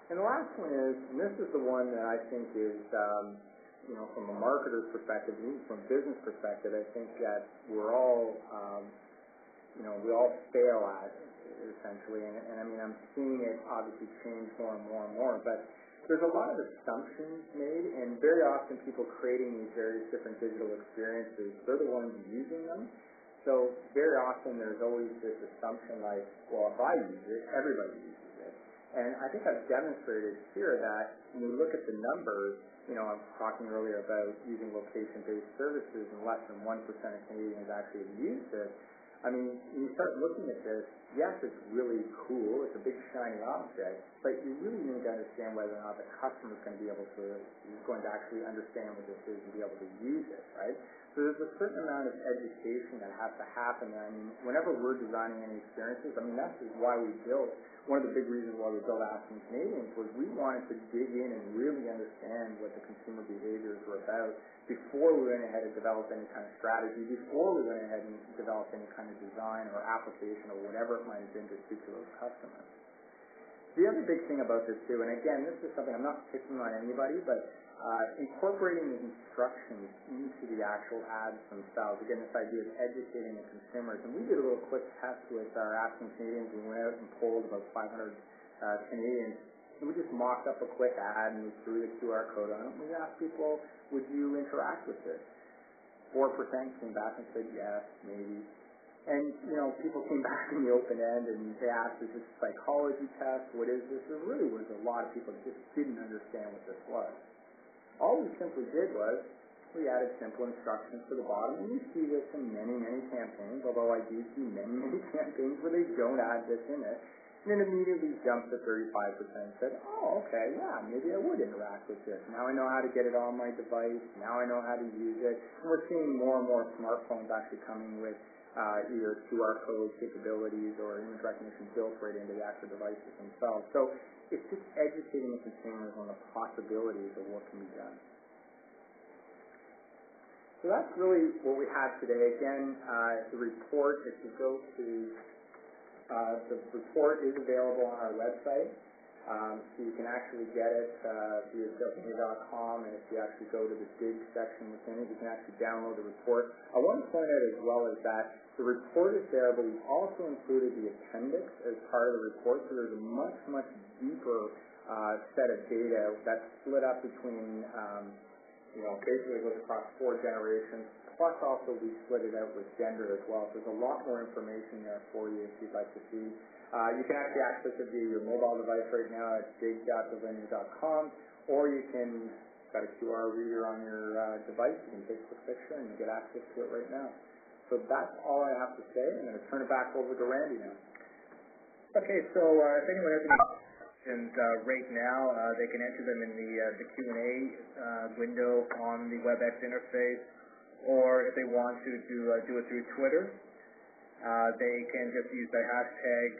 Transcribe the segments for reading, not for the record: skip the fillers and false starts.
And the last one is, and this is the one that I think is, from a marketer's perspective, even from a business perspective, I think that we're all, we all fail at it, essentially. And I mean, I'm seeing it obviously change more and more and more, but there's a lot of assumptions made, and very often people creating these various different digital experiences, they're the ones using them. So very often there's always this assumption like, well, if I use it, everybody uses it. And I think I've demonstrated here that when we look at the numbers, I was talking earlier about using location-based services and less than 1% of Canadians actually use this. I mean, when you start looking at this, yes, it's really cool. It's a big shiny object, but you really need to understand whether or not the customer is going to actually understand what this is and be able to use it, right? So there's a certain amount of education that has to happen there. I mean, whenever we're designing any experiences, I mean, that's why we built, one of the big reasons why we built Asking Canadians was we wanted to dig in and really understand what the consumer behaviors were about before we went ahead and developed any kind of strategy, before we went ahead and developed any kind of design or application or whatever it might have been to speak to those customers. The other big thing about this too, and again, this is something I'm not picking on anybody, but incorporating the instructions into the actual ads themselves. Again, this idea of educating the consumers. And we did a little quick test with our Asking Canadians. We went out and polled about 500 Canadians. And we just mocked up a quick ad and we threw the QR code on it. And we asked people, would you interact with this? 4% came back and said yes, maybe. And, people came back in the open end and they asked, is this a psychology test? What is this? There really was a lot of people that just didn't understand what this was. All we simply did was we added simple instructions to the bottom, and you see this in many, many campaigns, although I do see many, many campaigns where they don't add this in it. And then immediately jumped to 35% and said, oh, okay, yeah, maybe I would interact with this. Now I know how to get it on my device. Now I know how to use it. And we're seeing more and more smartphones actually coming with either QR code capabilities or image recognition built right into the actual devices themselves. So it's just educating the consumers on the possibilities of what can be done. So that's really what we have today. Again, the report, if you go to, the report is available on our website. So you can actually get it via salesmedia.com, and if you actually go to the dig section within it, you can actually download the report. I want to point out as well is that the report is there, but we've also included the appendix as part of the report, so there's a much, much deeper set of data that's split up between, basically it goes across 4 generations, plus also we split it out with gender as well. So there's a lot more information there for you if you'd like to see. You can actually access it via your mobile device right now at dig.millennials.com, or you can got a QR reader on your device. You can take a picture and you get access to it right now. So that's all I have to say. I'm going to turn it back over to Randy now. Okay, so if anyone has any questions right now, they can enter them in the Q&A window on the WebEx interface, or if they want to do it through Twitter, they can just use the hashtag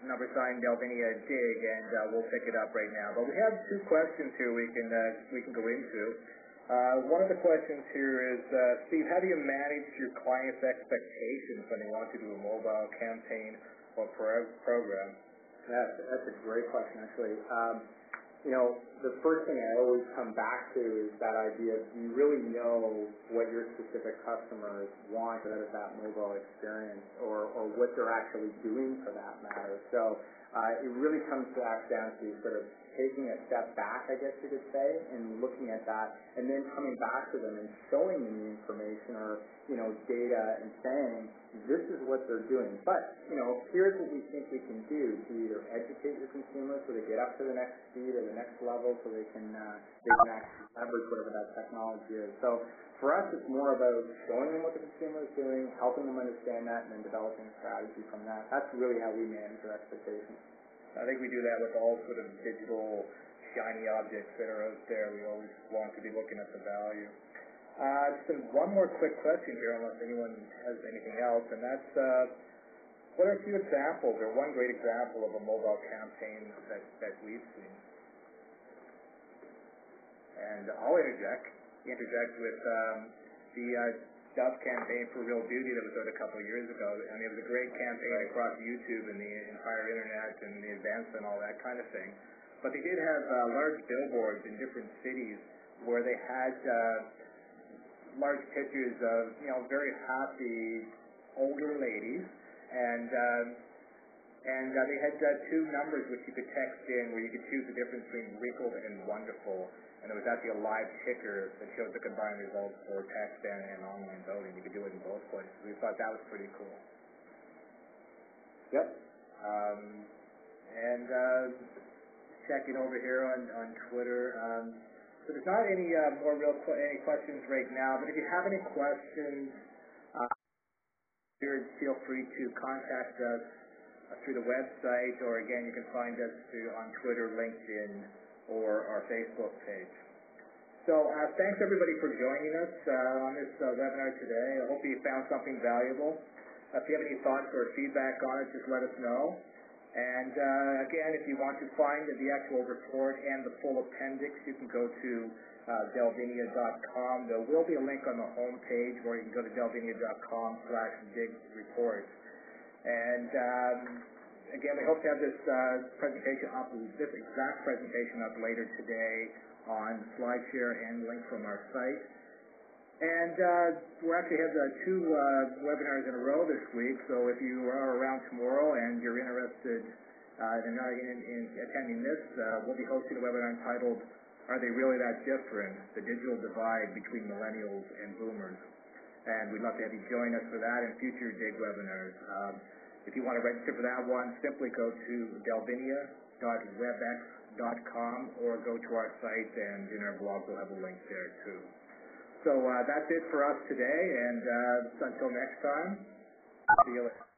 #Delvinia-Dig, and we'll pick it up right now. But we have 2 questions here we can go into. One of the questions here is, Steve, how do you manage your clients' expectations when they want to do a mobile campaign or program? That's a great question, actually. The first thing I always come back to is that idea of, do you really know what your specific customers want out of that mobile experience, or what they're actually doing for that matter? So it really comes back down to sort of taking a step back, I guess you could say, and looking at that, and then coming back to them and showing them the information or, data and saying, this is what they're doing. But, here's what we think we can do to either educate your consumers so they get up to the next speed or the next level so they can actually leverage whatever that technology is. So for us, it's more about showing them what the consumer is doing, helping them understand that, and then developing a strategy from that. That's really how we manage our expectations. I think we do that with all sort of digital shiny objects that are out there. We always want to be looking at the value. Just one more quick question here, unless anyone has anything else, and that's what are a few examples, or one great example of a mobile campaign that we've seen? And I'll interject with the Dove campaign for Real Beauty that was out a couple of years ago. I mean, it was a great campaign across YouTube and the entire internet and the events and all that kind of thing. But they did have large billboards in different cities where they had large pictures of, very happy older ladies, and they had two numbers which you could text in where you could choose the difference between wrinkled and wonderful, and it was actually a live ticker that showed the combined results for text and online voting. You could do it in both places. We thought that was pretty cool. Yep. Checking over here on Twitter. So there's not any more any questions right now, but if you have any questions, feel free to contact us through the website, or again, you can find us on Twitter, LinkedIn, or our Facebook page. So thanks everybody for joining us on this webinar today. I hope you found something valuable. If you have any thoughts or feedback on it, just let us know. And again, if you want to find the actual report and the full appendix, you can go to delvinia.com. There will be a link on the home page where you can go to delvinia.com/digreport. And again, we hope to have this presentation up, this exact presentation up later today on SlideShare and link from our site. And we actually have two webinars in a row this week, so if you are around tomorrow and you're interested in attending this, we'll be hosting a webinar entitled, Are They Really That Different? The Digital Divide Between Millennials and Boomers. And we'd love to have you join us for that and future DIG webinars. If you want to register for that one, simply go to delvinia.webex.com or go to our site, and in our blog we'll have a link there too. So that's it for us today, and until next time, see you later.